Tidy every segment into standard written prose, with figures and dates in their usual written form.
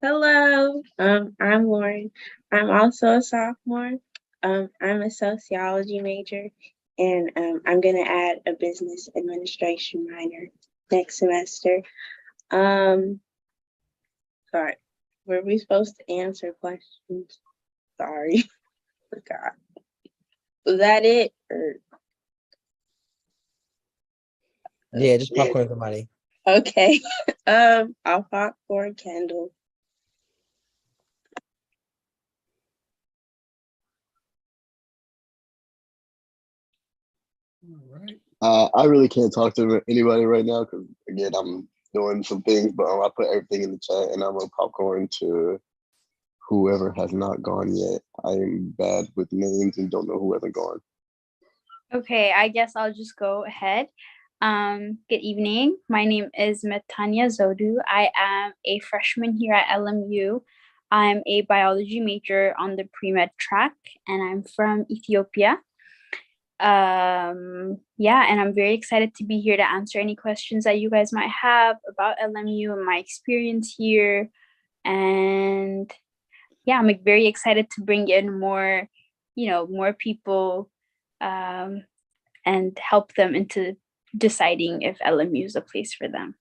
Hello, I'm Lauren. I'm also a sophomore. I'm a sociology major, and I'm gonna add a business administration minor next semester. Um, sorry, were we supposed to answer questions? Sorry, forgot. Was that it? Yeah, just popcorn somebody. Okay. I'll popcorn Kendall. All right. I really can't talk to anybody right now because again I'm doing some things, but I put everything in the chat and I'm gonna popcorn to whoever has not gone yet. I am bad with names and don't know who hasn't gone. Okay, I guess I'll just go ahead. Good evening. My name is Metania Zodu. I am a freshman here at LMU. I'm a biology major on the pre-med track, and I'm from Ethiopia. Yeah, and I'm very excited to be here to answer any questions that you guys might have about LMU and my experience here. And yeah, I'm very excited to bring in more, more people and help them into deciding if LMU is a place for them.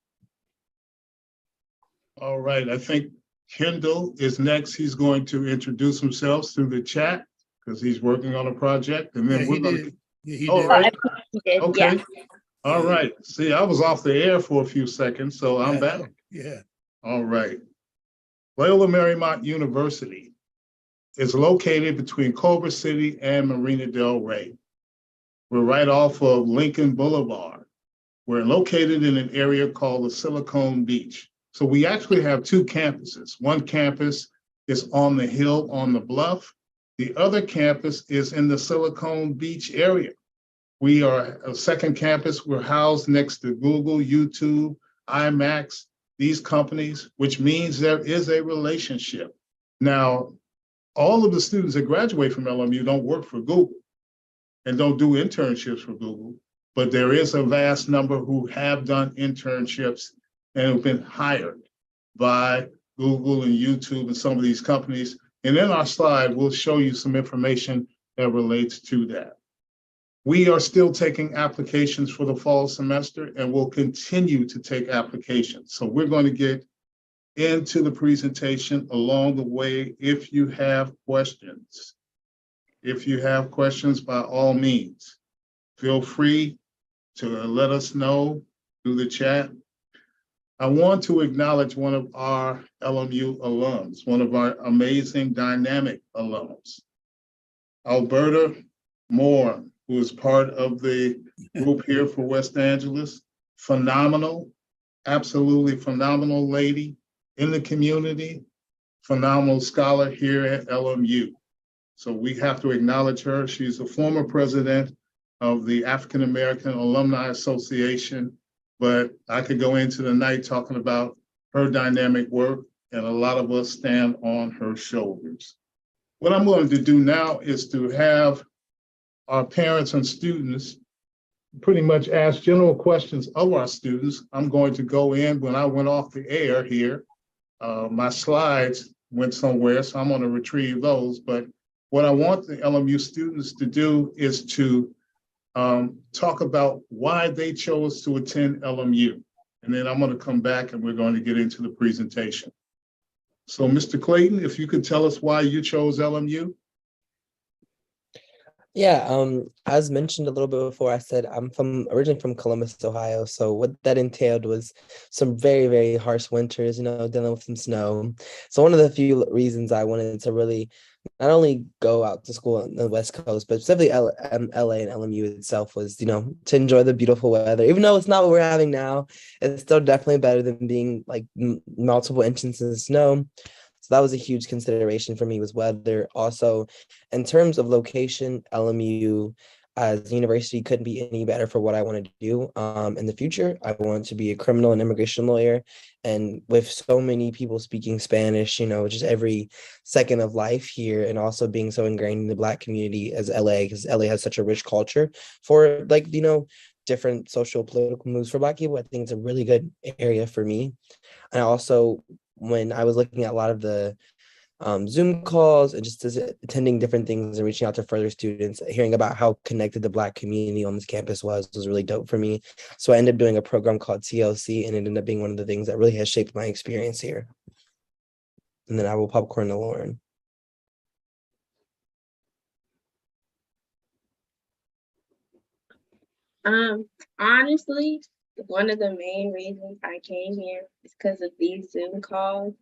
All right. I think Kendall is next. He's going to introduce himself through the chat because he's working on a project. And then we're going to. Yeah, he All did. right. He did, Okay. yeah. All right. See, I was off the air for a few seconds, so I'm back. Yeah. All right. Loyola Marymount University is located between Culver City and Marina Del Rey. We're right off of Lincoln Boulevard. We're located in an area called the Silicon Beach. So we actually have two campuses. One campus is on the hill on the bluff. The other campus is in the Silicon Beach area. We are a second campus. We're housed next to Google, YouTube, IMAX, these companies, which means there is a relationship. Now, all of the students that graduate from LMU don't work for Google and don't do internships for Google, but there is a vast number who have done internships and have been hired by Google and YouTube and some of these companies. And in our slide, we'll show you some information that relates to that. We are still taking applications for the fall semester and will continue to take applications. So we're going to get into the presentation along the way if you have questions. If you have questions, by all means, feel free to let us know through the chat. I want to acknowledge one of our LMU alums, one of our amazing dynamic alums, Alberta Moore, who is part of the group here for West Angeles. Phenomenal, absolutely phenomenal lady in the community, phenomenal scholar here at LMU. So we have to acknowledge her. She's the former president of the African American Alumni Association, but I could go into the night talking about her dynamic work, and a lot of us stand on her shoulders. What I'm going to do now is to have our parents and students pretty much ask general questions of our students. I'm going to go in when I went off the air here. My slides went somewhere, so I'm going to retrieve those. But what I want the LMU students to do is to talk about why they chose to attend LMU. And then I'm going to come back and we're going to get into the presentation. So Mr. Clayton, if you could tell us why you chose LMU. Yeah, as mentioned a little bit before, I said I'm originally from Columbus, Ohio. So what that entailed was some very, very harsh winters, dealing with some snow. So one of the few reasons I wanted to really not only go out to school on the West Coast, but specifically LA and LMU itself was, to enjoy the beautiful weather. Even though it's not what we're having now, it's still definitely better than being like multiple inches of snow. So that was a huge consideration for me, was weather. Also, in terms of location, LMU as a university couldn't be any better for what I want to do in the future. I want to be a criminal and immigration lawyer. And with so many people speaking Spanish, just every second of life here, and also being so ingrained in the Black community as LA, because LA has such a rich culture for different social political moves for Black people. I think it's a really good area for me. And I also when I was looking at a lot of the Zoom calls and just attending different things and reaching out to further students, hearing about how connected the Black community on this campus was really dope for me. So I ended up doing a program called TLC, and it ended up being one of the things that really has shaped my experience here. And then I will popcorn to Lauren. Honestly, one of the main reasons I came here is because of these Zoom calls.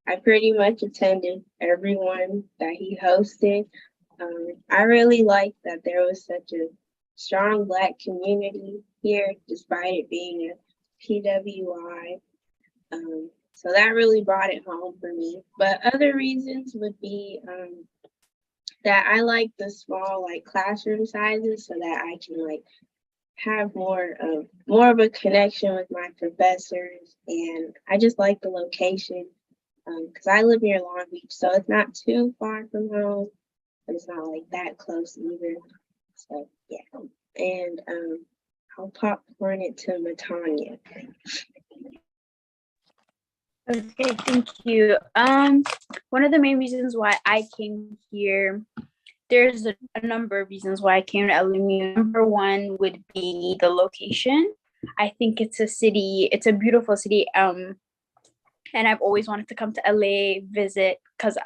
I pretty much attended everyone that he hosted. I really liked that there was such a strong Black community here, despite it being a PWI. So that really brought it home for me. But other reasons would be that I like the small like classroom sizes so that I can like have more of a connection with my professors, and I just like the location because I live near Long Beach, so it's not too far from home, but it's not like that close either. So yeah, and I'll popcorn it to Matanya. Okay, thank you. One of the main reasons why I came here, there's a number of reasons why I came to LMU. Number one would be the location. I think it's a beautiful city. And I've always wanted to come to LA, visit, because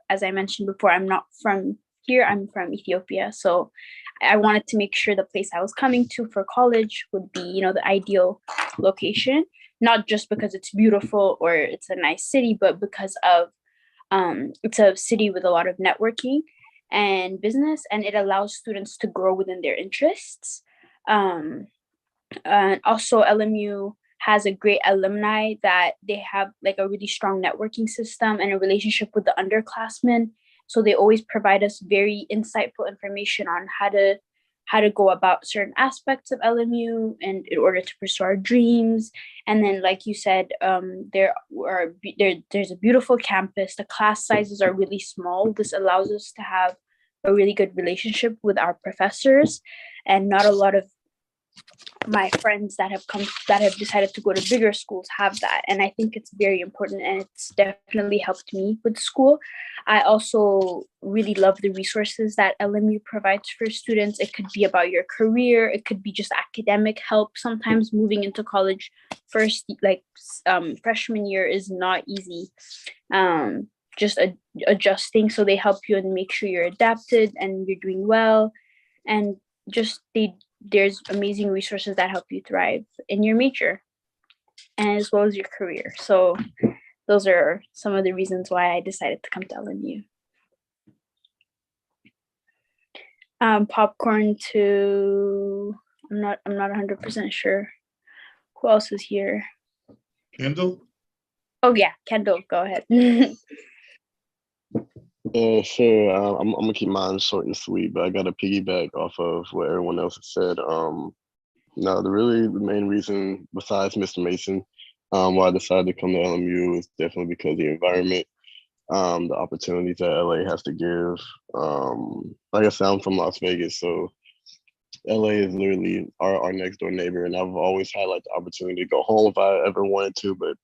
as I mentioned before, I'm not from here, I'm from Ethiopia. So I wanted to make sure the place I was coming to for college would be, the ideal location, not just because it's beautiful or it's a nice city, but because of it's a city with a lot of networking and business, and it allows students to grow within their interests. And also LMU has a great alumni that they have like a really strong networking system and a relationship with the underclassmen. So they always provide us very insightful information on how to go about certain aspects of LMU and in order to pursue our dreams. And then, like you said, there's a beautiful campus. The class sizes are really small. This allows us to have a really good relationship with our professors, and not a lot of my friends that have decided to go to bigger schools have that. And I think it's very important, and it's definitely helped me with school. I also really love the resources that LMU provides for students. It could be about your career, it could be just academic help. Sometimes moving into college freshman year is not easy, just adjusting. So they help you and make sure you're adapted and you're doing well, and just there's amazing resources that help you thrive in your major and as well as your career. So those are some of the reasons why I decided to come to LMU. Popcorn to, I'm not 100% sure who else is here. Kendall? Oh yeah, Kendall, go ahead. Yeah, sure. I'm gonna keep mine short and sweet, but I gotta piggyback off of what everyone else has said. No, the main reason, besides Mr. Mason, why I decided to come to LMU is definitely because of the environment, the opportunities that LA has to give. Like I said, I'm from Las Vegas, so LA is literally our next door neighbor, and I've always had like the opportunity to go home if I ever wanted to, but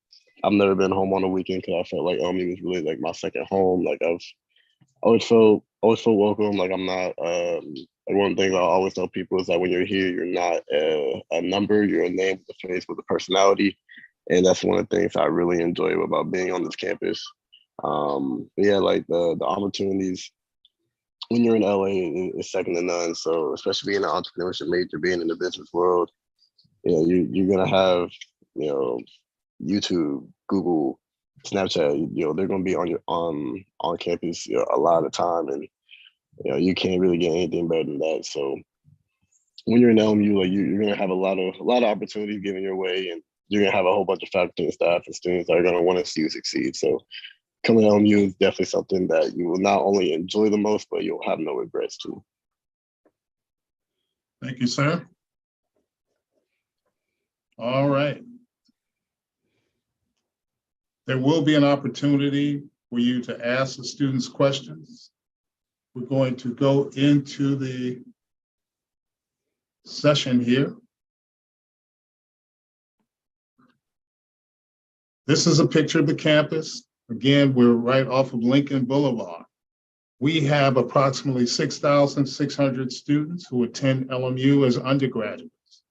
I've never been home on a weekend because I felt like LMU was really like my second home. Like I've always feel welcome. Like I'm not like one thing I always tell people is that when you're here, you're not a number, you're a name with a face with a personality. And that's one of the things I really enjoy about being on this campus. Yeah, like the opportunities when you're in LA is second to none. So especially being an entrepreneurship major, being in the business world, you're gonna have, YouTube, Google, Snapchat, they're going to be on campus a lot of the time, and you can't really get anything better than that. So when you're in LMU, like you're going to have a lot of opportunities given your way, and you're going to have a whole bunch of faculty and staff and students that are going to want to see you succeed. So coming to LMU is definitely something that you will not only enjoy the most, but you'll have no regrets too. Thank you, sir. All right. There will be an opportunity for you to ask the students questions. We're going to go into the session here. This is a picture of the campus. Again, we're right off of Lincoln Boulevard. We have approximately 6,600 students who attend LMU as undergraduates.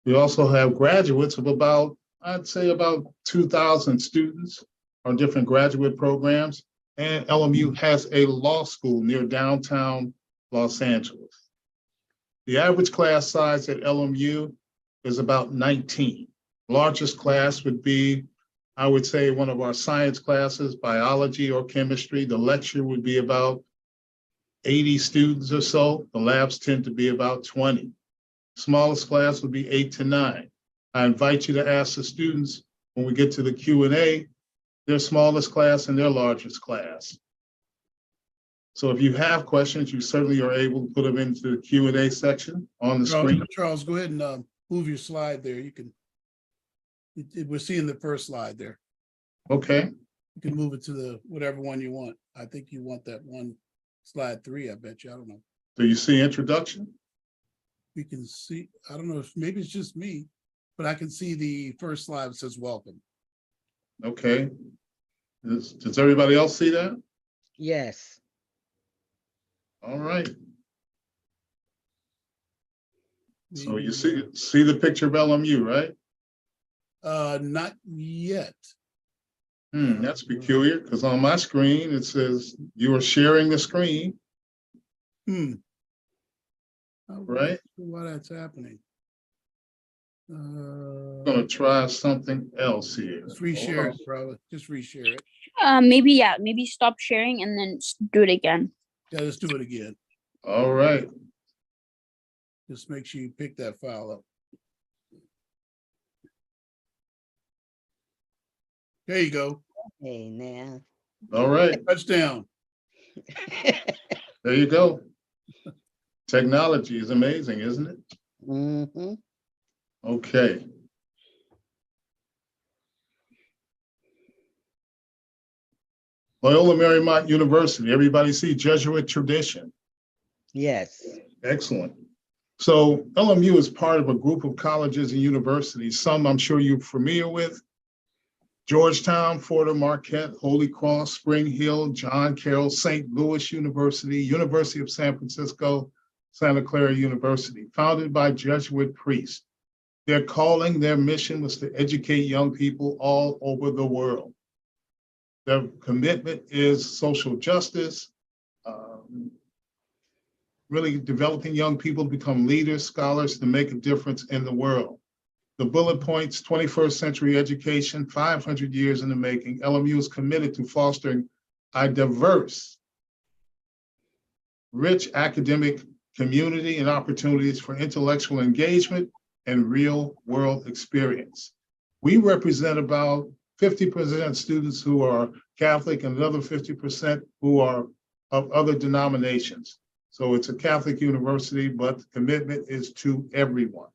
We also have graduates of about, I'd say about 2,000 students on different graduate programs. And LMU has a law school near downtown Los Angeles. The average class size at LMU is about 19. Largest class would be, I would say, one of our science classes, biology or chemistry. The lecture would be about 80 students or so. The labs tend to be about 20. Smallest class would be 8 to 9. I invite you to ask the students when we get to the Q&A, their smallest class and their largest class. So if you have questions, you certainly are able to put them into the Q&A section on the screen. Charles, go ahead and move your slide there. You can, we're seeing the first slide there. Okay, You can move it to the whatever one you want. I think you want that one, slide 3, I bet you. I don't know. do you see introduction? We can see, I don't know if maybe it's just me, but I can see the first slide that says welcome. Okay. Does everybody else see that? Yes. All right. So you see the picture of LMU, right? Not yet. That's peculiar because on my screen, it says you are sharing the screen, right? Why that's happening. I'm gonna try something else here. Just reshare it, probably. Just reshare it. Maybe stop sharing and then do it again. Yeah, let's do it again. All right. Just make sure you pick that file up. There you go. Hey, now. All right. Touchdown. There you go. Technology is amazing, isn't it? Mm-hmm. Okay. Loyola Marymount University. Everybody see Jesuit tradition. Yes. Excellent. So LMU is part of a group of colleges and universities. Some I'm sure you're familiar with. Georgetown, Florida Marquette, Holy Cross, Spring Hill, John Carroll, St. Louis University, University of San Francisco, Santa Clara University, founded by Jesuit priests. Their calling, their mission was to educate young people all over the world. Their commitment is social justice, really developing young people to become leaders, scholars, to make a difference in the world. The bullet points, 21st century education, 500 years in the making. LMU is committed to fostering a diverse, rich academic community and opportunities for intellectual engagement and real world experience. We represent about 50% students who are Catholic and another 50% who are of other denominations. So it's a Catholic university, but the commitment is to everyone.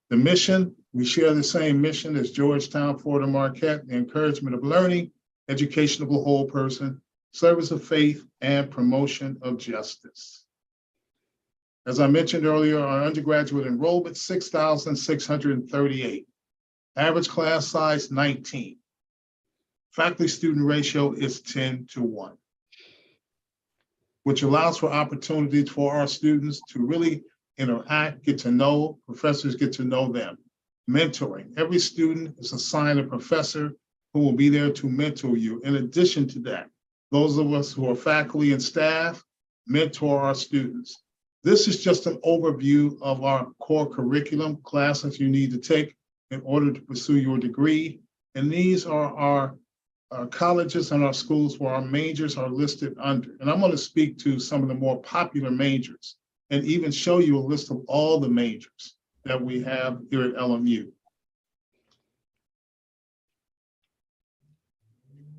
The mission, we share the same mission as Georgetown, Florida Marquette, the encouragement of learning, education of the whole person, service of faith, and promotion of justice. As I mentioned earlier, our undergraduate enrollment, 6,638. Average class size, 19. Faculty-student ratio is 10:1, which allows for opportunities for our students to really interact, get to know, professors get to know them. Mentoring. Every student is assigned a professor who will be there to mentor you. In addition to that, those of us who are faculty and staff mentor our students. This is just an overview of our core curriculum, classes you need to take in order to pursue your degree. And these are our colleges and our schools where our majors are listed under. And I'm going to speak to some of the more popular majors and even show you a list of all the majors that we have here at LMU.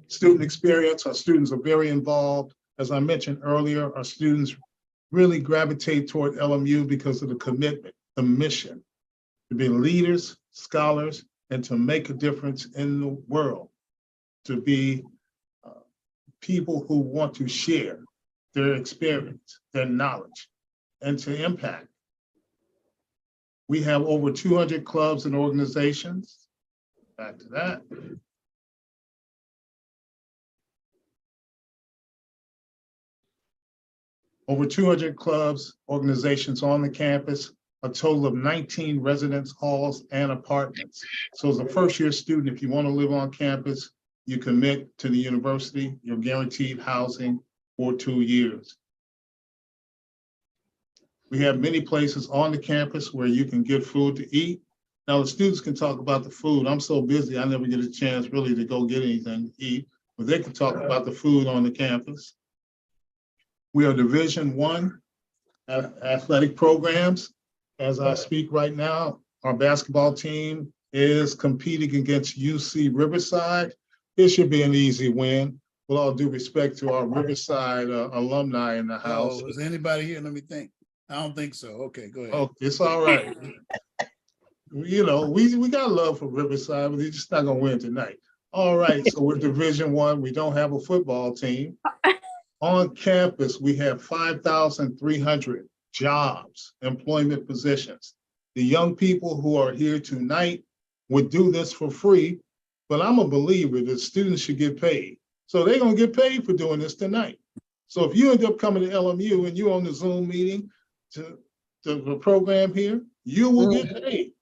Student experience, our students are very involved. As I mentioned earlier, our students really gravitate toward LMU because of the commitment, the mission, to be leaders, scholars, and to make a difference in the world, to be people who want to share their experience, their knowledge, and to impact. We have over 200 clubs and organizations. back to that. Over 200 clubs, organizations on the campus, a total of 19 residence halls and apartments. So as a first-year student, if you want to live on campus, you commit to the university, you're guaranteed housing for 2 years. We have many places on the campus where you can get food to eat. Now the students can talk about the food. I'm so busy, I never get a chance really to go get anything to eat, but they can talk about the food on the campus. We are Division I athletic programs. As I speak right now, our basketball team is competing against UC Riverside. It should be an easy win. With all due respect to our Riverside alumni in the house. Oh, is anybody here? Let me think. I don't think so. Okay, go ahead. Oh, it's all right. You know, we got love for Riverside, but they're just not gonna win tonight. All right, so we're Division I. We don't have a football team. On campus, we have 5,300 jobs, employment positions. The young people who are here tonight would do this for free, but I'm a believer that students should get paid. So they're gonna get paid for doing this tonight. So if you end up coming to LMU and you're on the Zoom meeting to the program here, you will get paid.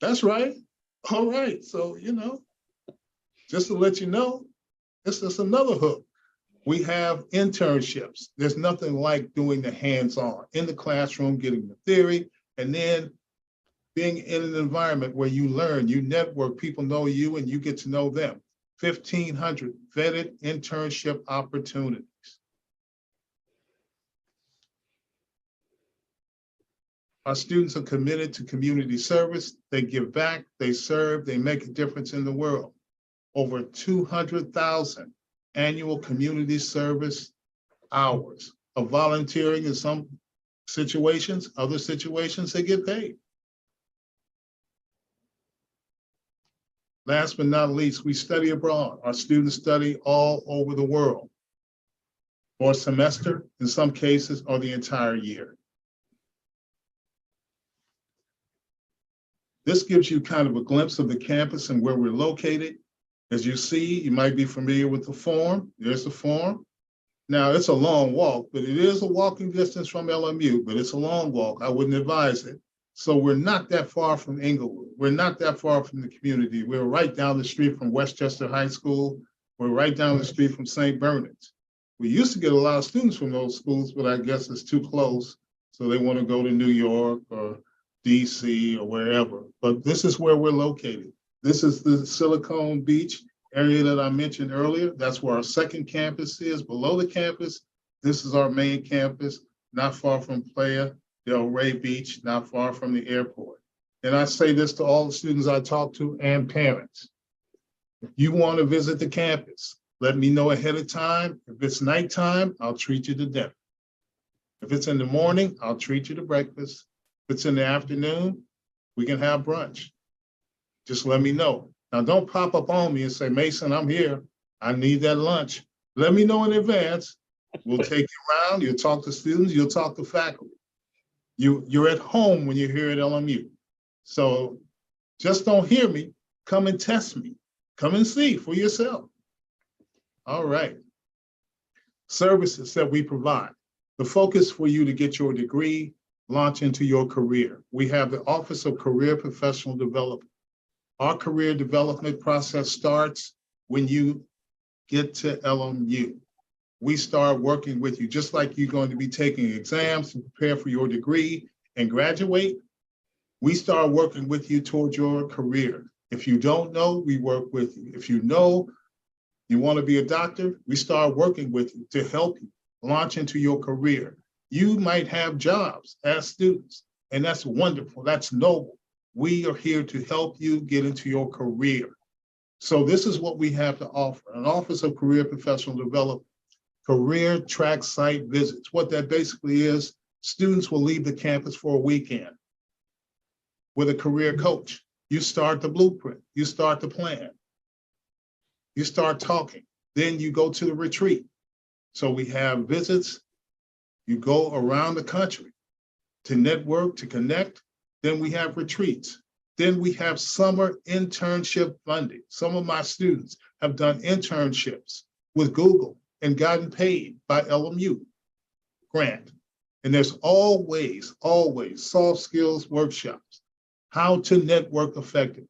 That's right. All right, so you know, just to let you know, this is another hook. We have internships. There's nothing like doing the hands-on in the classroom, getting the theory, and then being in an environment where you learn, you network, people know you, and you get to know them. 1,500 vetted internship opportunities. Our students are committed to community service. They give back, they serve, they make a difference in the world. Over 200,000 annual community service hours of volunteering in some situations, other situations, they get paid. Last but not least, we study abroad. Our students study all over the world for a semester, in some cases, or the entire year. This gives you kind of a glimpse of the campus and where we're located. As you see, you might be familiar with the Forum. There's the Forum. Now, it's a long walk, but it is a walking distance from LMU, but it's a long walk. I wouldn't advise it. So we're not that far from Inglewood. We're not that far from the community. We're right down the street from Westchester High School. We're right down the street from St. Bernard's. We used to get a lot of students from those schools, but I guess it's too close. So they want to go to New York or DC or wherever. But this is where we're located. This is the Silicon Beach area that I mentioned earlier. That's where our second campus is. Below the campus, this is our main campus, not far from Playa del Rey Beach, not far from the airport. And I say this to all the students I talk to and parents. If you want to visit the campus, let me know ahead of time. If it's nighttime, I'll treat you to dinner. If it's in the morning, I'll treat you to breakfast. If it's in the afternoon, we can have brunch. Just let me know. Now, don't pop up on me and say, Mason, I'm here. I need that lunch. Let me know in advance. We'll take you around. You'll talk to students. You'll talk to faculty. You're at home when you're here at LMU. So just don't hear me. Come and test me. Come and see for yourself. All right. Services that we provide. The focus for you to get your degree, launch into your career. We have the Office of Career Professional Development. Our career development process starts when you get to LMU. We start working with you, just like you're going to be taking exams to prepare for your degree and graduate. We start working with you towards your career. If you don't know, we work with you. If you know you want to be a doctor, we start working with you to help you launch into your career. You might have jobs as students, and that's wonderful. That's noble. We are here to help you get into your career. So this is what we have to offer. An Office of Career Professional Development, career track site visits. What that basically is, students will leave the campus for a weekend with a career coach. You start the blueprint, you start the plan, you start talking, then you go to the retreat. So we have visits, you go around the country to network, to connect, then we have retreats. Then we have summer internship funding. Some of my students have done internships with Google and gotten paid by LMU grant. And there's always soft skills workshops, how to network effectively,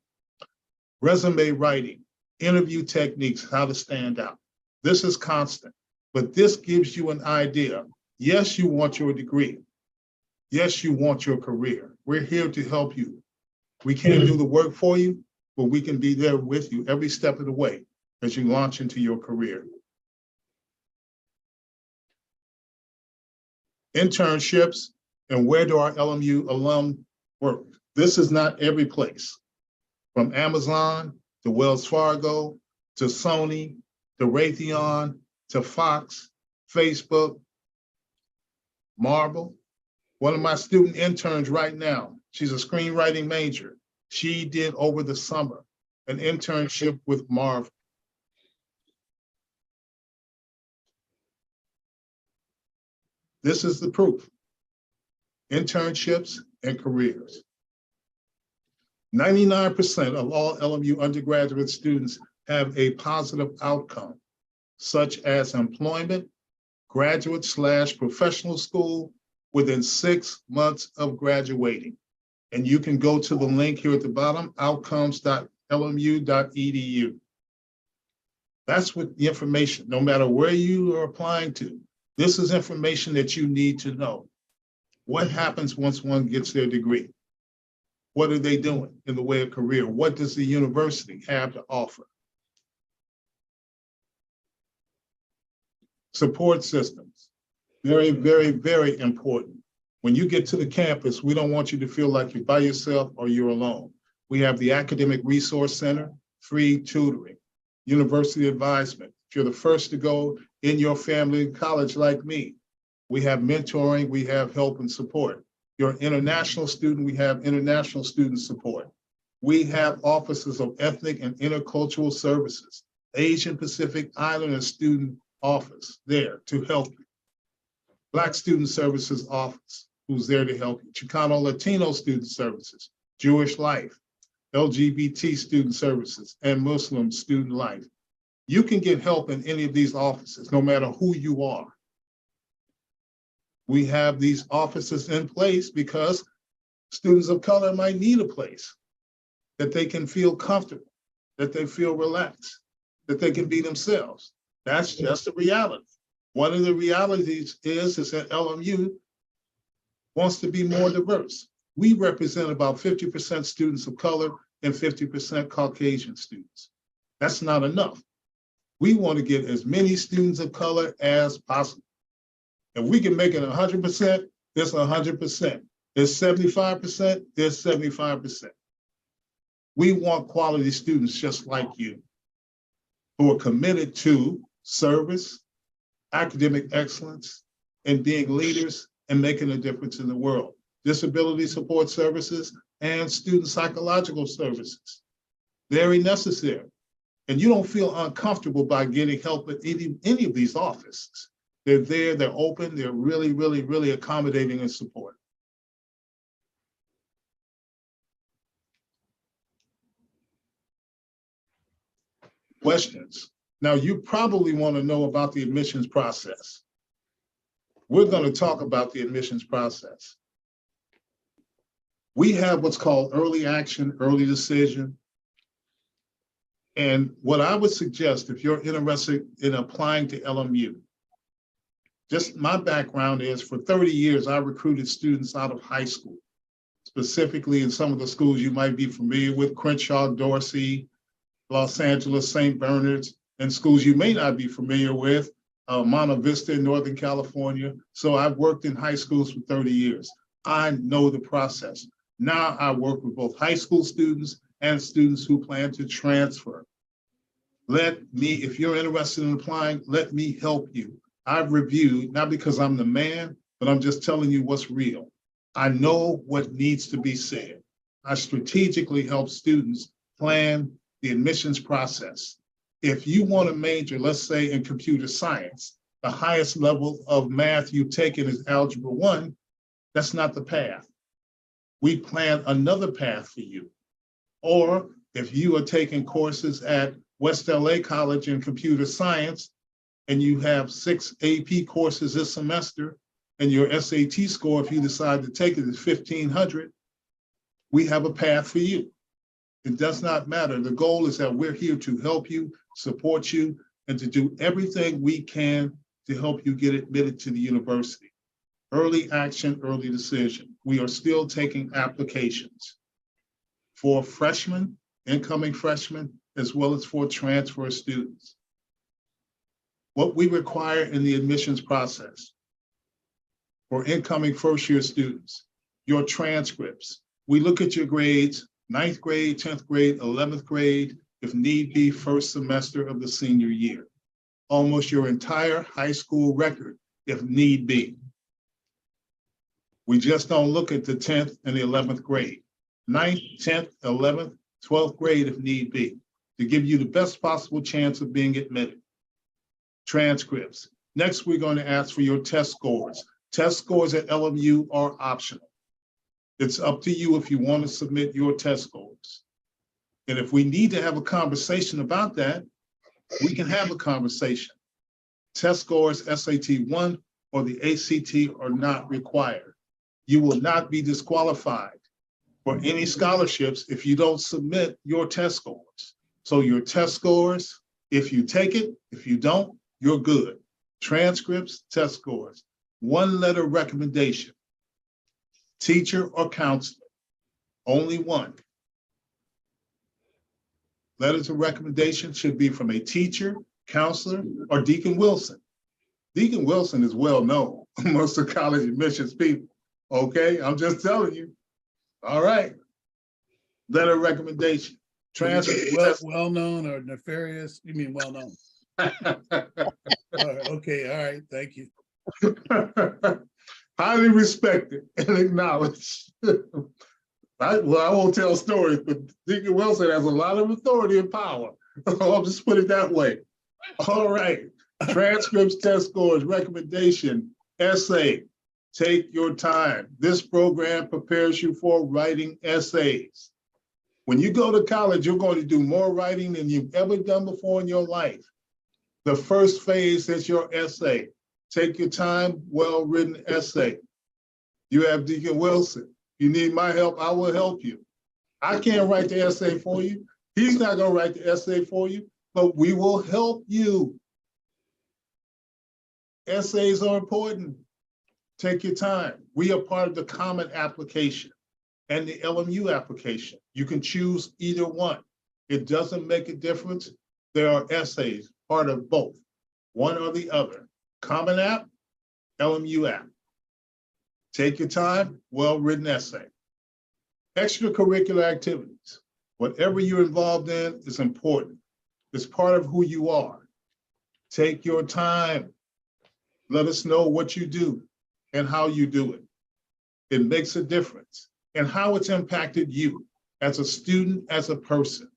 resume writing, interview techniques, how to stand out. This is constant, but this gives you an idea. Yes, you want your degree. Yes, you want your career. We're here to help you. We can't do the work for you, but we can be there with you every step of the way as you launch into your career. Internships, and where do our LMU alum work? This is not every place. From Amazon to Wells Fargo to Sony to Raytheon to Fox, Facebook, Marvel. One of my student interns right now, she's a screenwriting major. She did over the summer an internship with Marvel. This is the proof. Internships and careers. 99% of all LMU undergraduate students have a positive outcome, such as employment, graduate/professional school within 6 months of graduating. And you can go to the link here at the bottom, outcomes.lmu.edu. That's what the information, no matter where you are applying to, this is information that you need to know. What happens once one gets their degree? What are they doing in the way of career? What does the university have to offer? Support systems, very, very, very important. When you get to the campus, we don't want you to feel like you're by yourself or you're alone. We have the Academic Resource Center, free tutoring, university advisement. If you're the first to go in your family in college like me, we have mentoring, we have help and support. You're an international student, we have international student support. We have offices of ethnic and intercultural services, Asian Pacific Islander student office there to help you. Black Student Services Office, who's there to help you. Chicano Latino Student Services, Jewish Life, LGBT Student Services, and Muslim Student Life. You can get help in any of these offices, no matter who you are. We have these offices in place because students of color might need a place that they can feel comfortable, that they feel relaxed, that they can be themselves. That's just a reality. One of the realities is that LMU wants to be more diverse. We represent about 50% students of color and 50% Caucasian students. That's not enough. We want to get as many students of color as possible. If we can make it 100%, it's 100%. It's 75%, it's 75%. We want quality students just like you, who are committed to service, academic excellence, and being leaders and making a difference in the world. Disability support services and student psychological services, very necessary. And you don't feel uncomfortable by getting help at any of these offices. They're there, they're open, they're really, really, really accommodating and supportive. Questions? Now, you probably want to know about the admissions process. We're going to talk about the admissions process. We have what's called early action, early decision. And what I would suggest, if you're interested in applying to LMU, just my background is for 30 years, I recruited students out of high school, specifically in some of the schools you might be familiar with, Crenshaw, Dorsey, Los Angeles, St. Bernard's, and schools you may not be familiar with, Monte Vista in Northern California. So I've worked in high schools for 30 years. I know the process. Now I work with both high school students and students who plan to transfer. Let me, if you're interested in applying, let me help you. I've reviewed, not because I'm the man, but I'm just telling you what's real. I know what needs to be said. I strategically help students plan the admissions process. If you want to major, let's say in computer science, the highest level of math you've taken is Algebra 1, that's not the path. We plan another path for you. Or if you are taking courses at West LA College in computer science and you have 6 AP courses this semester and your SAT score, if you decide to take it, is 1,500, we have a path for you. It does not matter. The goal is that we're here to help you, support you, and to do everything we can to help you get admitted to the university. Early action, early decision. We are still taking applications for freshmen, incoming freshmen, as well as for transfer students. What we require in the admissions process for incoming first-year students, your transcripts. We look at your grades, 9th grade, 10th grade, 11th grade, if need be, first semester of the senior year. Almost your entire high school record, if need be. We just don't look at the 10th and the 11th grade. 9th, 10th, 11th, 12th grade, if need be, to give you the best possible chance of being admitted. Transcripts. Next, we're going to ask for your test scores. Test scores at LMU are optional. It's up to you if you want to submit your test scores. And if we need to have a conversation about that, we can have a conversation. Test scores, SAT 1 or the ACT, are not required. You will not be disqualified for any scholarships if you don't submit your test scores. So your test scores, if you take it, if you don't, you're good. Transcripts, test scores. 1-letter recommendation. Teacher or counselor, only one. Letters of recommendation should be from a teacher, counselor, or Deacon Wilson. Deacon Wilson is well known amongst the college admissions people. Okay, I'm just telling you. All right. Letter of recommendation. Transcript. Well known or nefarious? You mean well known? All right, okay, all right, thank you. Highly respected and acknowledged. I won't tell stories, but Deacon Wilson has a lot of authority and power. I'll just put it that way. All right. Transcripts, test scores, recommendation, essay. Take your time. This program prepares you for writing essays. When you go to college, you're going to do more writing than you've ever done before in your life. The first phase is your essay. Take your time, well-written essay. You have Deacon Wilson. You need my help, I will help you. I can't write the essay for you. He's not gonna write the essay for you, but we will help you. Essays are important. Take your time. We are part of the common application and the LMU application. You can choose either one. It doesn't make a difference. There are essays, part of both, one or the other. Common App, LMU app. Take your time, well-written essay. Extracurricular activities. Whatever you're involved in is important. It's part of who you are. Take your time. Let us know what you do and how you do it. It makes a difference and how it's impacted you as a student, as a person.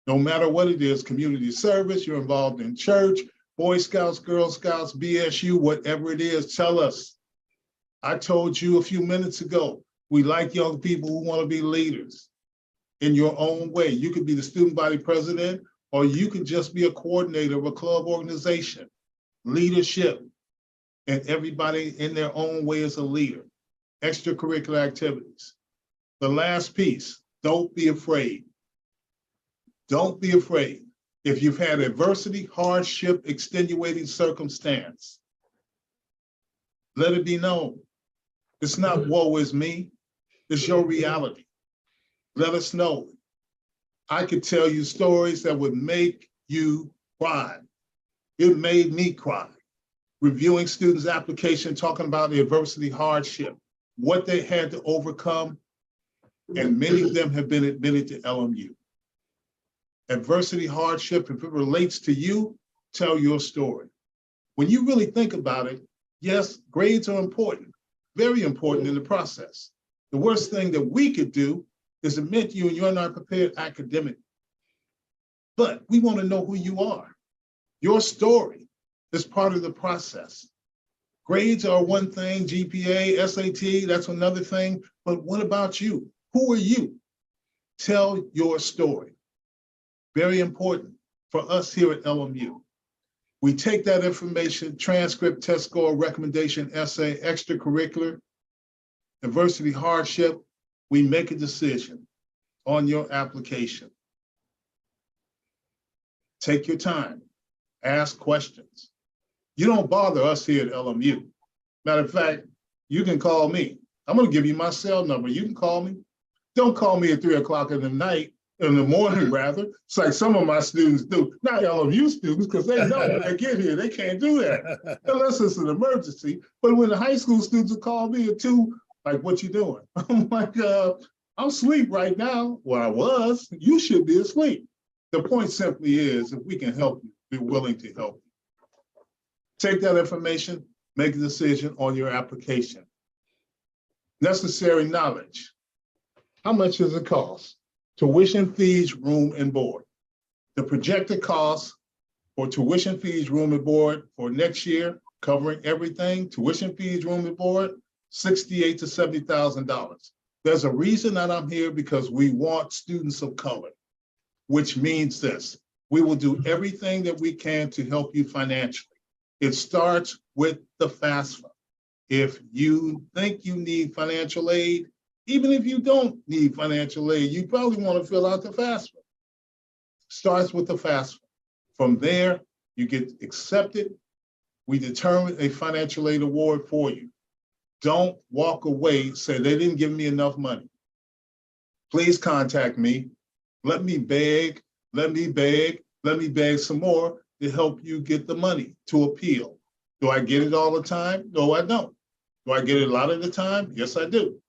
No matter what it is, community service, you're involved in church, Boy Scouts, Girl Scouts, BSU, whatever it is, tell us. I told you a few minutes ago, we like young people who want to be leaders in your own way. You could be the student body president, or you can just be a coordinator of a club organization. Leadership, and everybody in their own way is a leader. Extracurricular activities. The last piece, don't be afraid. Don't be afraid. If you've had adversity, hardship, extenuating circumstance, let it be known. It's not woe is me, it's your reality. Let us know. I could tell you stories that would make you cry. It made me cry. Reviewing students' application, talking about the adversity, hardship, what they had to overcome, and many of them have been admitted to LMU. Adversity, hardship, if it relates to you, tell your story. When you really think about it, yes, grades are important, very important in the process. The worst thing that we could do is admit you and you're not prepared academically. But we want to know who you are. Your story is part of the process. Grades are one thing, GPA, SAT, that's another thing. But what about you? Who are you? Tell your story. Very important for us here at LMU. We take that information, transcript, test score, recommendation, essay, extracurricular, adversity, hardship. We make a decision on your application. Take your time, ask questions. You don't bother us here at LMU. Matter of fact, you can call me. I'm gonna give you my cell number. You can call me. Don't call me at 3 o'clock in the morning rather. It's like some of my students do, not LMU students, because they know when they get here, they can't do that unless it's an emergency. But when the high school students will call me at 2, like, what you doing? I'm like, I'm asleep right now. Well, I was. You should be asleep. The point simply is, if we can help you, be willing to help you. Take that information, make a decision on your application. Necessary knowledge. How much does it cost? Tuition, fees, room, and board. The projected cost for tuition, fees, room, and board for next year, covering everything, tuition, fees, room, and board, $68,000 to $70,000. There's a reason that I'm here, because we want students of color, which means this: we will do everything that we can to help you financially. It starts with the FAFSA. If you think you need financial aid, even if you don't need financial aid, you probably want to fill out the FAFSA. Starts with the FAFSA. From there, you get accepted. We determine a financial aid award for you. Don't walk away, say they didn't give me enough money. Please contact me. Let me beg some more to help you get the money to appeal. Do I get it all the time? No, I don't. Do I get it a lot of the time? Yes, I do.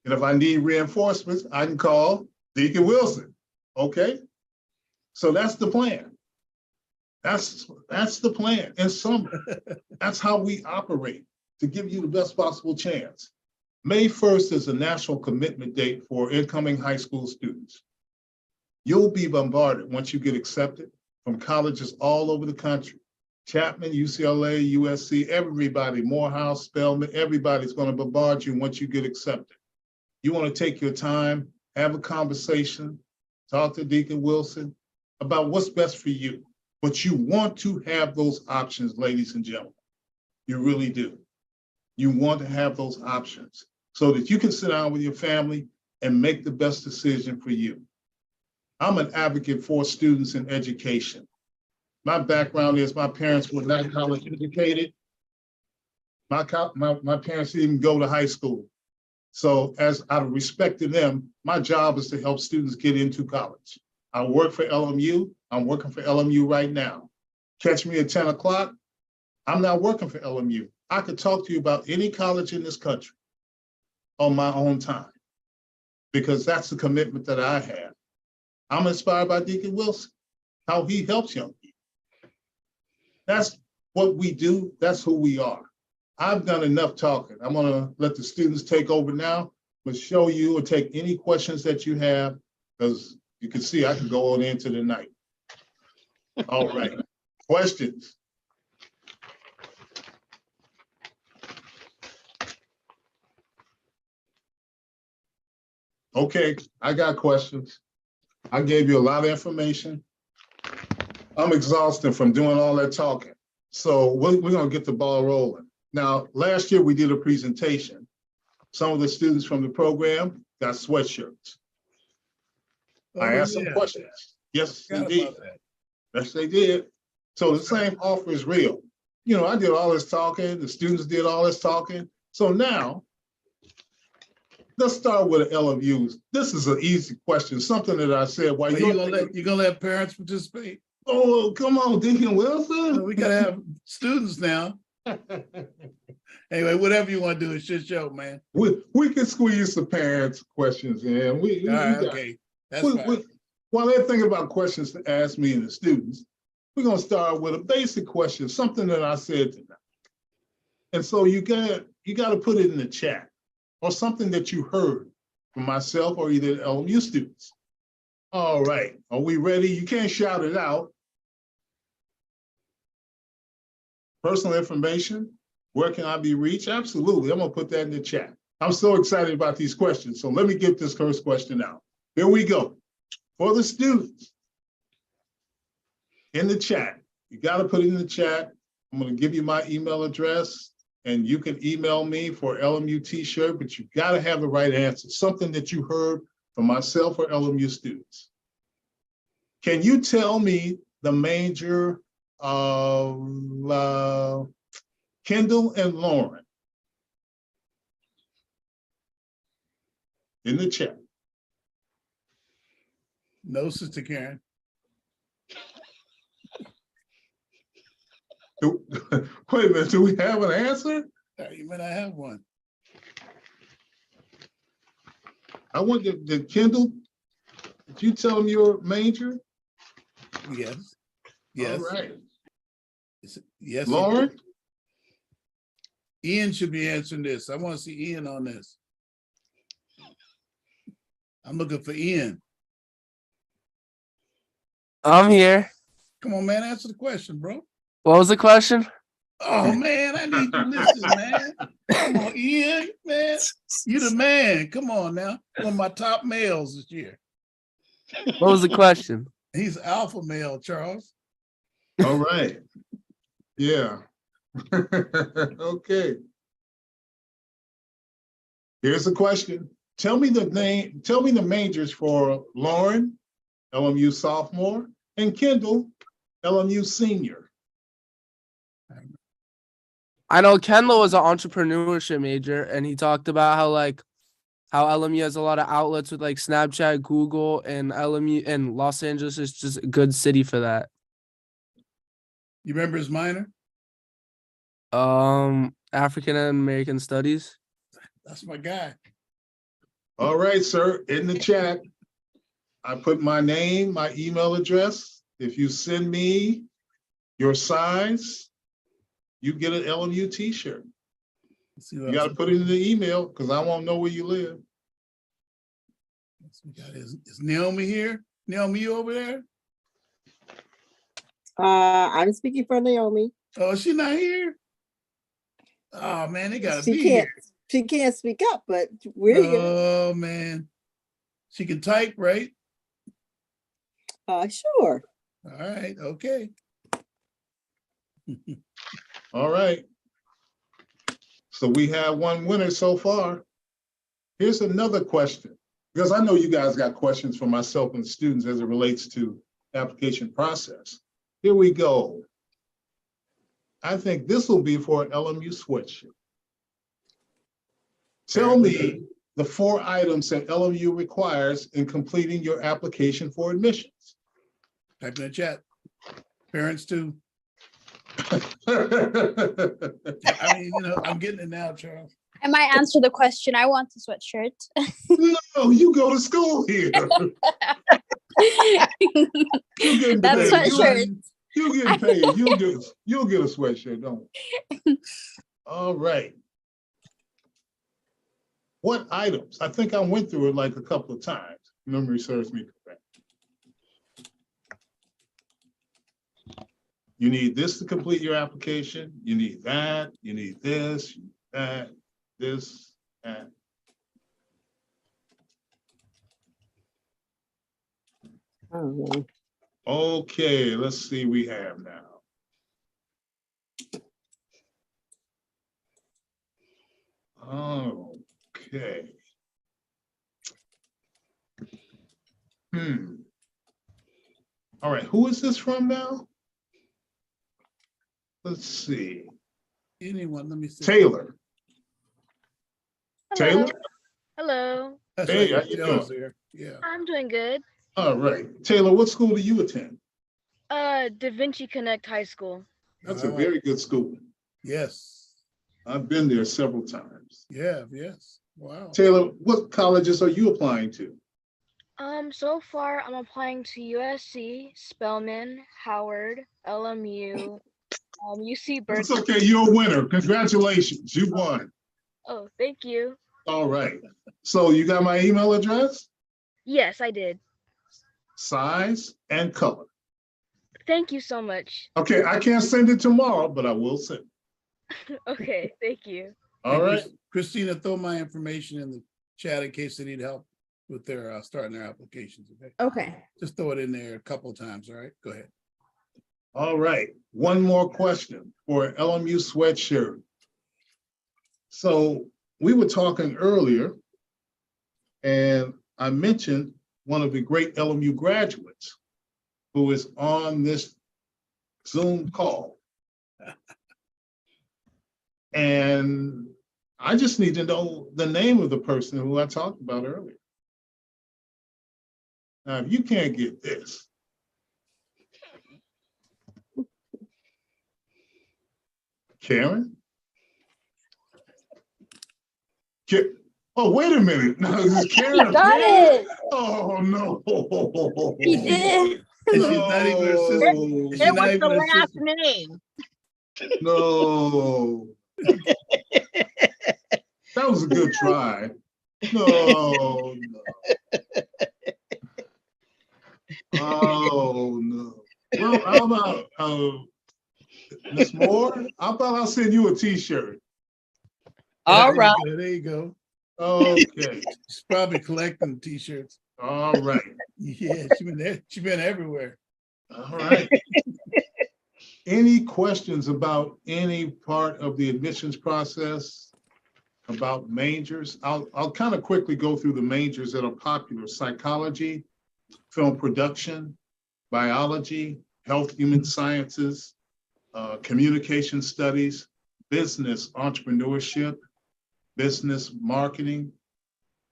And if I need reinforcements, I can call Deacon Wilson, okay? So that's the plan. That's the plan. In summary, that's how we operate to give you the best possible chance. May 1st is a national commitment date for incoming high school students. You'll be bombarded once you get accepted from colleges all over the country. Chapman, UCLA, USC, everybody, Morehouse, Spelman, everybody's going to bombard you once you get accepted. You want to take your time, have a conversation, talk to Deacon Wilson about what's best for you. But you want to have those options, ladies and gentlemen. You really do. You want to have those options so that you can sit down with your family and make the best decision for you. I'm an advocate for students in education. My background is my parents were not college educated. My parents didn't even go to high school. So as out of respect to them, my job is to help students get into college. I work for LMU. I'm working for LMU right now. Catch me at 10 o'clock. I'm not working for LMU. I could talk to you about any college in this country on my own time, because that's the commitment that I have. I'm inspired by Deacon Wilson, how he helps young people. That's what we do. That's who we are. I've done enough talking. I'm gonna let the students take over now, but show you or take any questions that you have, because you can see I can go on into the night. All right, questions? Okay, I got questions. I gave you a lot of information. I'm exhausted from doing all that talking. So we're gonna get the ball rolling. Now, last year we did a presentation. Some of the students from the program got sweatshirts. I asked some questions. Yes, they did. Yes, they did. So the same offer is real. You know, I did all this talking, the students did all this talking. So now, let's start with the LMUs. This is an easy question, something that I said. Why you gonna let parents participate? Oh, come on, Deacon Wilson. We gotta have students now. Anyway, whatever you want to do, it's just show, man. We can squeeze the parents' questions in. Okay, that's fine. While they're thinking about questions to ask me and the students, we're gonna start with a basic question, something that I said tonight. And so you gotta put it in the chat, or something that you heard from myself or either LMU students. All right, are we ready? You can't shout it out. Personal information, where can I be reached? Absolutely, I'm gonna put that in the chat. I'm so excited about these questions. So let me get this first question out. Here we go. For the students in the chat, you got to put it in the chat. I'm going to give you my email address and you can email me for LMU t-shirt, but you got to have the right answer, something that you heard from myself or LMU students. Can you tell me the major of Kendall and Lauren? In the chat. No, Sister Karen. Wait a minute, do we have an answer? You might not have one. I want the Kendall. Did you tell them your major? Yes. Yes. All right. Yes. he Lauren? did. Ian should be answering this. I want to see Ian on this. I'm looking for Ian. I'm here. Come on, man. Answer the question, bro. What was the question? Oh, man. I need you listening, man. Come on, Ian, man. You the man. Come on now. One of my top males this year. What was the question? He's alpha male, Charles. All right. Yeah. Okay. Here's the question. Tell me the majors for Lauren, LMU sophomore, and Kendall, LMU senior. I know Kendall was an entrepreneurship major, and he talked about how LMU has a lot of outlets with like Snapchat, Google, and LMU, and Los Angeles is just a good city for that. You remember his minor? African American Studies. That's my guy. All right, sir. In the chat, I put my name, my email address. If you send me your size, you get an LMU t-shirt. You got to put it in the email because I won't know where you live. Is Naomi here? Naomi, you over there? I'm speaking for Naomi. Oh, she not here? Oh man, they gotta be She can't. here. She can't speak up, but we're here. Oh man, she can type, right? Sure. All right, okay. All right. So we have one winner so far. Here's another question, because I know you guys got questions for myself and the students as it relates to application process. Here we go. I think this will be for an LMU sweatshirt. Tell me the 4 items that LMU requires in completing your application for admissions. Type in the chat. Parents too. I mean, you know, I'm getting it now, Charles. I might answer the question. I want a sweatshirt. No, you go to school here. That sweatshirt. You getting paid. You'll get a sweatshirt, don't you? All right. What items? I think I went through it like a couple of times. Memory serves me correct. You need this to complete your application. You need that. You need this, that, this, that. Oh, Okay, let's see we have now. Okay. All right, who is this from now? Let's see. Anyone, let me see. Taylor. Hello. Taylor? Hello. That's Hey, right. how you Taylor's doing? there. Yeah. I'm doing good. All right. Taylor, what school do you attend? Da Vinci Connect High School. That's a very good school. Yes. I've been there several times. Yeah, yes. Wow. Taylor, what colleges are you applying to? So far I'm applying to USC, Spelman, Howard, LMU, UC Berkeley. It's okay, you're a winner. Congratulations, you won. Oh, thank you. All right. So you got my email address, Yes, I did. size, and color. Thank you so much. Okay, I can't send it tomorrow, but I will send it. Okay, thank you. All right. Christina, throw my information in the chat in case they need help with their starting their applications. Okay. Okay. Just throw it in there a couple of times. All right. Go ahead. All right, one more question for LMU sweatshirt. So we were talking earlier, and I mentioned one of the great LMU graduates who is on this Zoom call. And I just need to know the name of the person who I talked about earlier. Now, if you can't get this, Karen? Oh, wait a minute. No, this is Karen. He got it. Oh, no. He did. And she's not even her sister. No. She's It not was even the her last sister. name. No. That was a good try. No, no. Oh, no. Well, how about Miss Moore? How about I'll send you a t-shirt? All right. There you go. Okay. She's probably collecting t-shirts. All right. Yeah, she's been there. She's been everywhere. All right. Any questions about any part of the admissions process, about majors? I'll kind of quickly go through the majors that are popular: psychology, film production, biology, health human sciences, communication studies, business entrepreneurship, business marketing.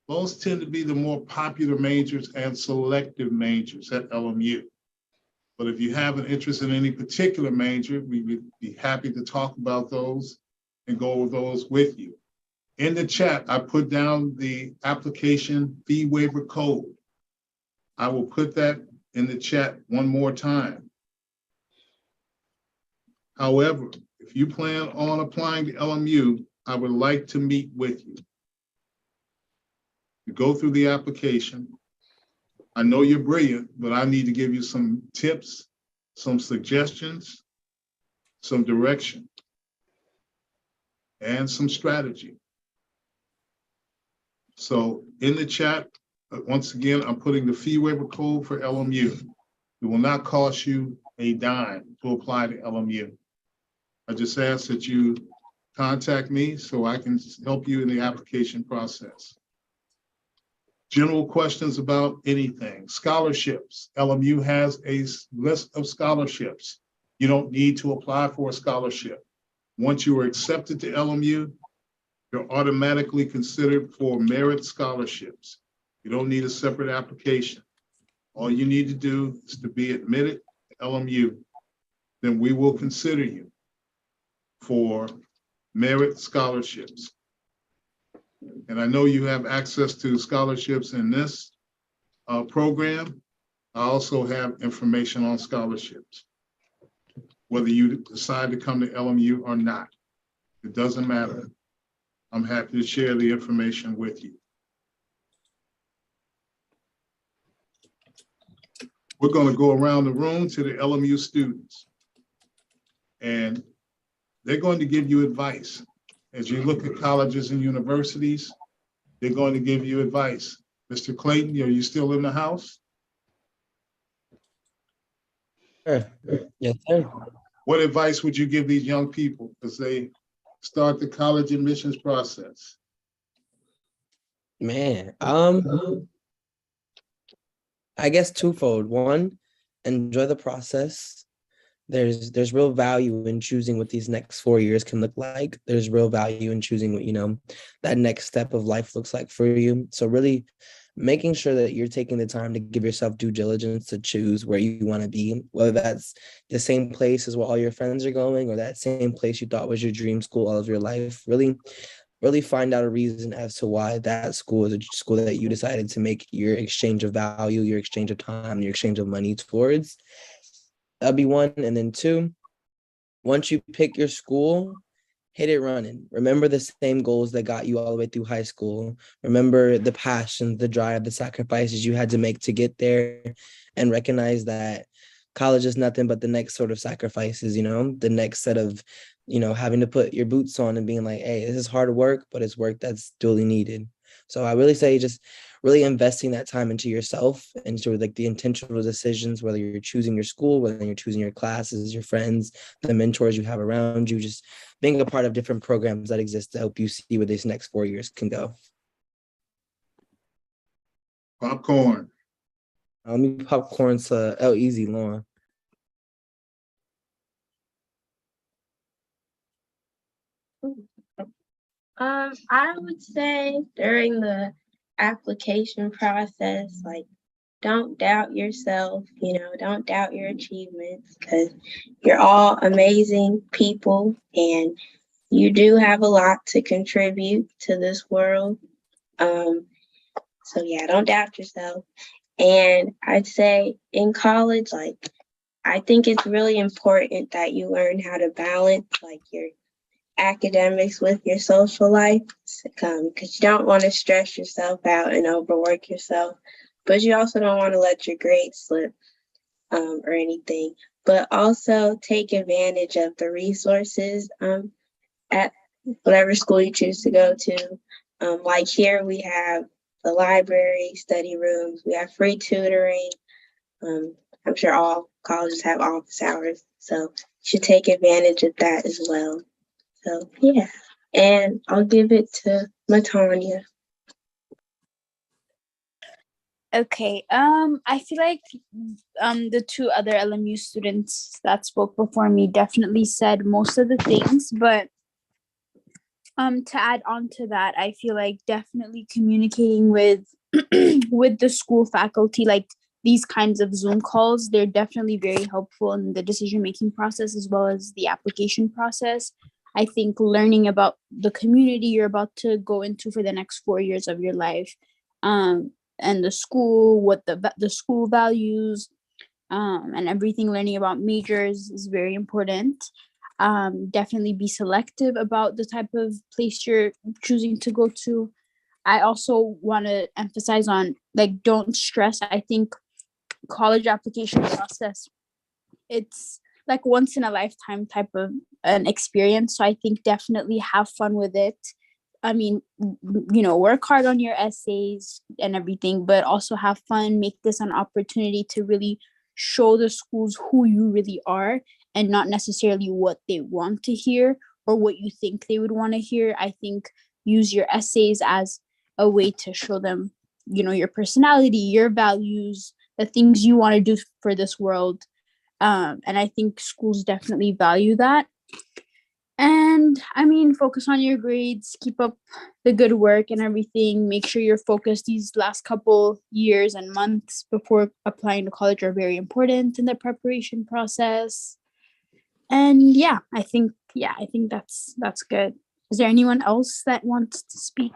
Those tend to be the more popular majors and selective majors at LMU. But if you have an interest in any particular major, we would be happy to talk about those and go over those with you. In the chat, I put down the application fee waiver code. I will put that in the chat one more time. However, if you plan on applying to LMU, I would like to meet with you. You go through the application. I know you're brilliant, but I need to give you some tips, some suggestions, some direction, and some strategy. So in the chat, once again, I'm putting the fee waiver code for LMU. It will not cost you a dime to apply to LMU. I just ask that you contact me so I can help you in the application process. General questions about anything. Scholarships. LMU has a list of scholarships. You don't need to apply for a scholarship. Once you are accepted to LMU, you're automatically considered for merit scholarships. You don't need a separate application. All you need to do is to be admitted to LMU. Then we will consider you for merit scholarships. And I know you have access to scholarships in this program. I also have information on scholarships. Whether you decide to come to LMU or not, it doesn't matter. I'm happy to share the information with you. We're going to go around the room to the LMU students, and they're going to give you advice. As you look at colleges and universities, they're going to give you advice. Mr. Clayton, are you still in the house? Sure. Yes, sir. What advice would you give these young people as they start the college admissions process? Man, I guess twofold. One, enjoy the process. There's real value in choosing what these next 4 years can look like. There's real value in choosing what, that next step of life looks like for you. So really making sure that you're taking the time to give yourself due diligence to choose where you want to be, whether that's the same place as where all your friends are going or that same place you thought was your dream school all of your life. Really find out a reason as to why that school is a school that you decided to make your exchange of value, your exchange of time, your exchange of money towards. That'd be one. And then two, once you pick your school, hit it running. Remember the same goals that got you all the way through high school. Remember the passion, the drive, the sacrifices you had to make to get there, and recognize that college is nothing but the next sort of sacrifices, the next set of, having to put your boots on and being like, hey, this is hard work, but it's work that's duly needed. So I really say just really investing that time into yourself and sort of like the intentional decisions, whether you're choosing your school, whether you're choosing your classes, your friends, the mentors you have around you, just being a part of different programs that exist to help you see where these next 4 years can go. Popcorn. Let me popcorn to easy, Lauren. I would say during the application process, like, don't doubt yourself, don't doubt your achievements, because you're all amazing people and you do have a lot to contribute to this world. So yeah, don't doubt yourself. And I'd say in college, like, I think it's really important that you learn how to balance like your academics with your social life, because you don't want to stress yourself out and overwork yourself, but you also don't want to let your grades slip or anything. But also take advantage of the resources at whatever school you choose to go to. Like here we have the library, study rooms, we have free tutoring. I'm sure all colleges have office hours, so you should take advantage of that as well. So yeah, and I'll give it to Matanya. Okay. I feel like the two other LMU students that spoke before me definitely said most of the things, but to add on to that, I feel like definitely communicating with with the school faculty, like these kinds of Zoom calls, they're definitely very helpful in the decision-making process as well as the application process. I think learning about the community you're about to go into for the next 4 years of your life, and the school, what the school values, and everything, learning about majors is very important. Definitely be selective about the type of place you're choosing to go to. I also want to emphasize on, like, don't stress. I think college application process, it's like once in a lifetime type of an experience. So I think definitely have fun with it. I mean, work hard on your essays and everything, but also have fun. Make this an opportunity to really show the schools who you really are and not necessarily what they want to hear or what you think they would want to hear. I think use your essays as a way to show them, your personality, your values, the things you want to do for this world. And I think schools definitely value that. And I mean, focus on your grades, keep up the good work and everything. Make sure you're focused. These last couple years and months before applying to college are very important in the preparation process. And I think that's good. Is there anyone else that wants to speak?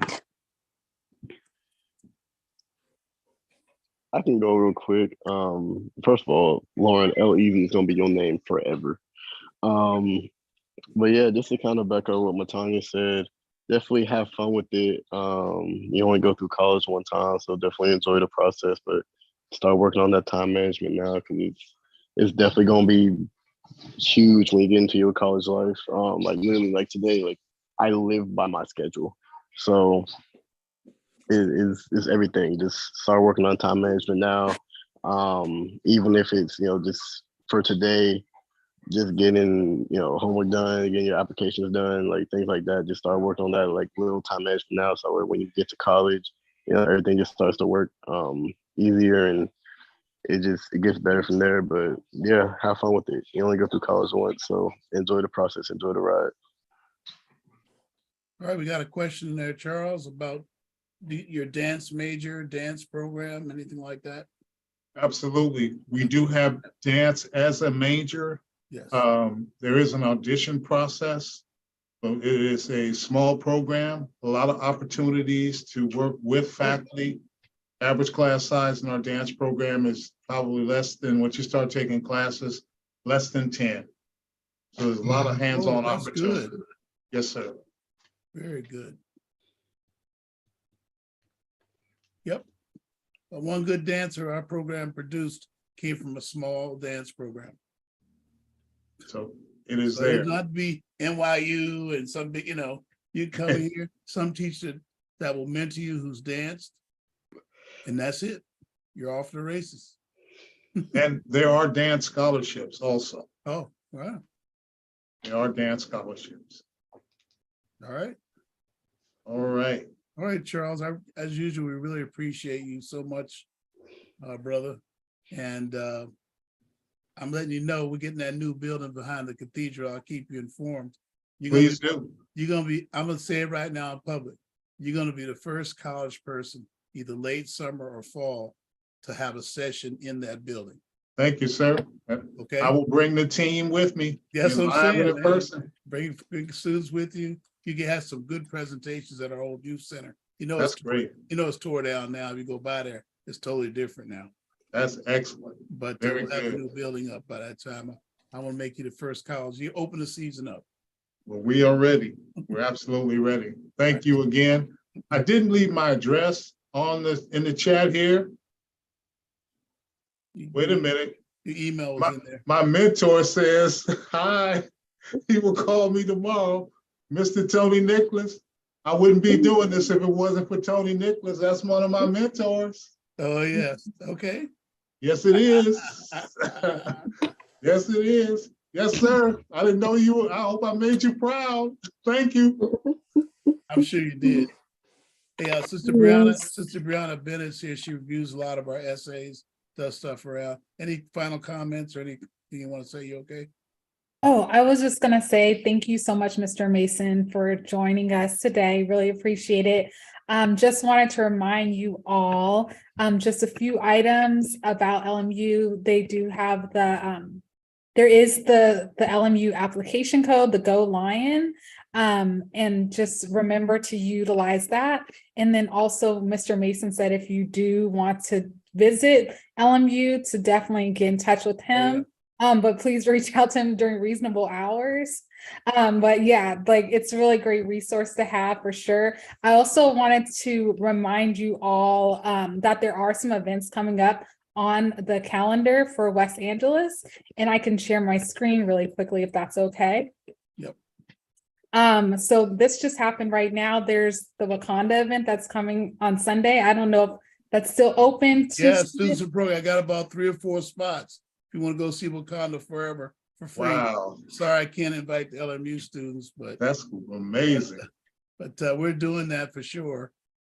I can go real quick. First of all, Lauren, L Easy is gonna be your name forever. But yeah, just to kind of back up what Matanya said, definitely have fun with it. You only go through college one time, so definitely enjoy the process. But start working on that time management now, because it's definitely gonna be huge when you get into your college life. Like literally, like today, like I live by my schedule, so it's everything. Just start working on time management now. Even if it's just for today, just getting homework done, getting your applications done, like things like that. Just start working on that like little time management now, so when you get to college, everything just starts to work easier, and it gets better from there. But yeah, have fun with it. You only go through college once, so enjoy the process, enjoy the ride. All right, we got a question there, Charles, about your dance major, dance program, anything like that? Absolutely. We do have dance as a major. Yes. There is an audition process, but it is a small program, a lot of opportunities to work with faculty. Average class size in our dance program is probably less than, once you start taking classes, less than 10. So there's a lot of hands-on opportunity. Good. Yes, sir. Very good. Yep. But one good dancer our program produced came from a small dance program. So it is So there. it would not be NYU and some big, you come here, some teacher that will mentor you who's danced. And that's it. You're off to the races. And there are dance scholarships also. Oh, wow. There are dance scholarships. All right. All right. All right, Charles. As usual, we really appreciate you so much, brother. And I'm letting you know we're getting that new building behind the cathedral. I'll keep you informed. Please do. You're gonna be, I'm gonna say it right now in public. You're gonna be the first college person, either late summer or fall, to have a session in that building. Thank you, sir. Okay. I will bring the team with me. That's what I'm live and saying, in man. person. Bring students with you. You can have some good presentations at our old youth center. You know, That's it's great. You know, it's tore down now. If you go by there, it's totally different now. That's excellent. But Very we'll have a good. new building up by that time. I want to make you the first college. You open the season up. Well, we are ready. We're absolutely ready. Thank you again. I didn't leave my address in the chat here. Wait a minute. Your email was in there. My mentor says, hi, he will call me tomorrow. Mr. Tony Nicholas. I wouldn't be doing this if it wasn't for Tony Nicholas. That's one of my mentors. Oh, yes. Okay. Yes, it is. Yes, it is. Yes, sir. I didn't know you were. I hope I made you proud. Thank you. I'm sure you did. Hey, Sister Brianna Bennett's here. She reviews a lot of our essays, does stuff around. Any final comments or anything you want to say? You okay? Oh, I was just gonna say thank you so much, Mr. Mason, for joining us today. Really appreciate it. Just wanted to remind you all, just a few items about LMU. They do have there is the LMU application code, the Go Lion, and just remember to utilize that. And then also, Mr. Mason said if you do want to visit LMU, to definitely get in touch with him. But please reach out to him during reasonable hours. But yeah, like it's a really great resource to have for sure. I also wanted to remind you all that there are some events coming up on the calendar for Los Angeles, and I can share my screen really quickly if that's okay. Yep. So this just happened right now. There's the Wakanda event that's coming on Sunday. I don't know if that's still open to Students are program. I got about 3 or 4 spots. If you want to go see Wakanda Forever for free. Wow. Sorry, I can't invite the LMU students, but that's amazing. But we're doing that for sure.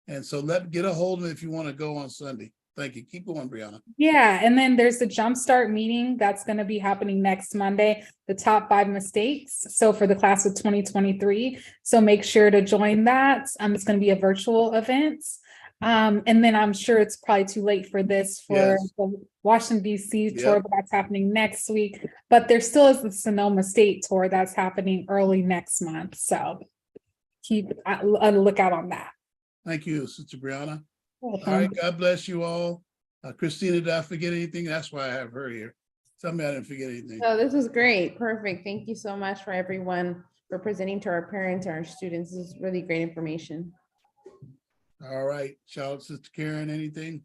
And so get a hold of it if you want to go on Sunday. Thank you. Keep going, Brianna. Yeah, and then there's the Jumpstart meeting that's going to be happening next Monday, the top 5 mistakes. So for the class of 2023. So make sure to join that. It's going to be a virtual event. And then I'm sure it's probably too late for this the Washington, D.C. tour, but that's happening next week. But there still is the Sonoma State tour that's happening early next month. So keep a lookout on that. Thank you, Sister Brianna. Welcome. All right, God bless you all. Christina, did I forget anything? That's why I have her here. Tell me I didn't forget anything. No, this was great. Perfect. Thank you so much for everyone for presenting to our parents and our students. This is really great information. All right. Shout out, Sister Karen, anything?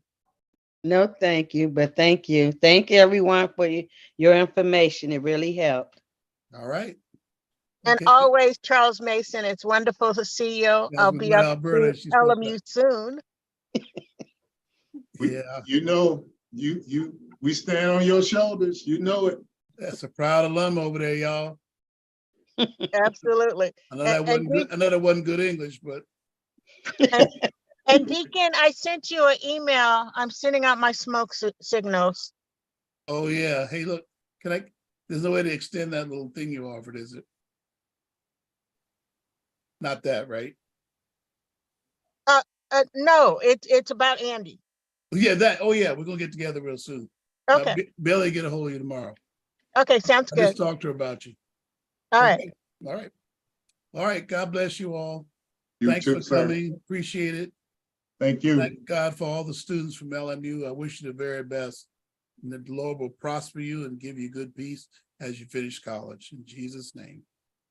No, thank you, but thank you. Thank everyone for your information. It really helped. All right. And always, Charles Mason, it's wonderful to see you. I'll be up to LMU soon. Yeah. You know, we stand on your shoulders. You know it. That's a proud alum over there, y'all. Absolutely. I know that wasn't good English, but. And Deacon, I sent you an email. I'm sending out my smoke signals. Oh yeah. Hey, look, there's no way to extend that little thing you offered, is it? Not that, right? No, it's about Andy. Yeah, that. Oh yeah, we're gonna get together real soon. Okay. Billy, get a hold of you tomorrow. Okay, sounds good. Just talk to her about you. All right. Okay. All right. All right. God bless you all. Thanks for coming. Appreciate it. Thank you. Thank God for all the students from LMU. I wish you the very best. And that the Lord will prosper you and give you good peace as you finish college. In Jesus' name.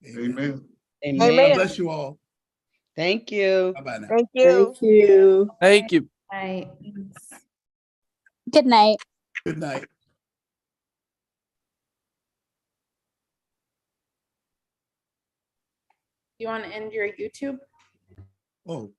Amen. Amen. God bless you all. Thank you. Bye-bye now. Thank you. Thank you. Thank you. Bye. Good night. Good night. You want to end your YouTube? Oh.